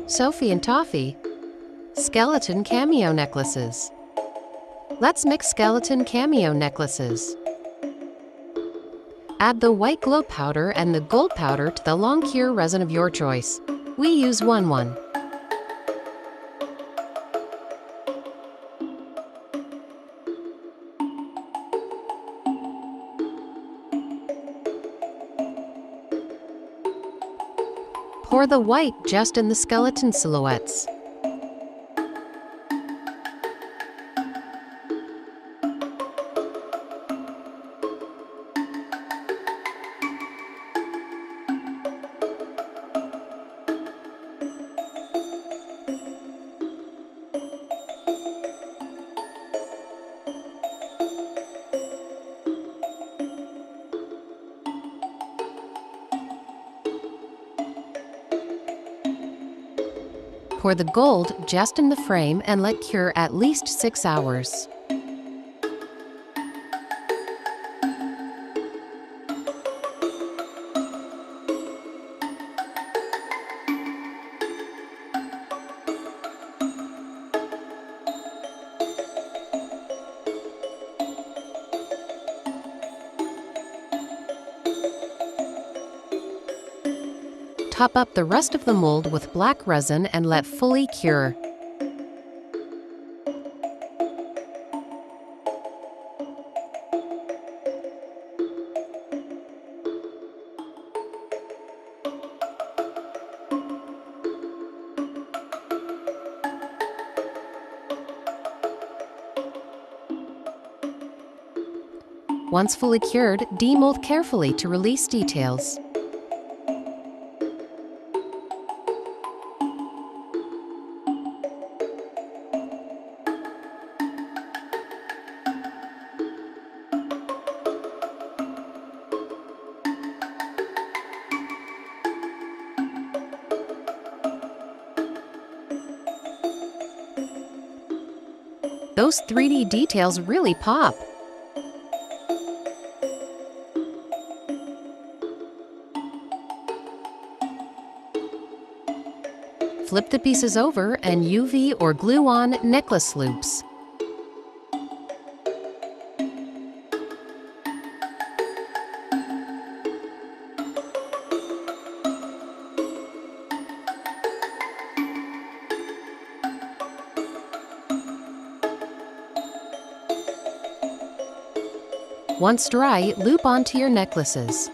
Sophie and Toffee, skeleton cameo necklaces. Let's mix skeleton cameo necklaces. Add the white glow powder and the gold powder to the long cure resin of your choice. We use 1:1. Pour the white just in the skeleton silhouettes. Pour the gold just in the frame and let cure at least 6 hours. Top up the rest of the mold with black resin and let fully cure. Once fully cured, demold carefully to release details. Those 3D details really pop. Flip the pieces over and UV or glue on necklace loops. Once dry, loop onto your necklaces.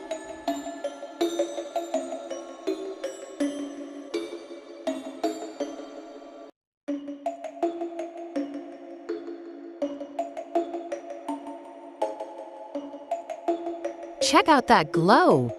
Check out that glow!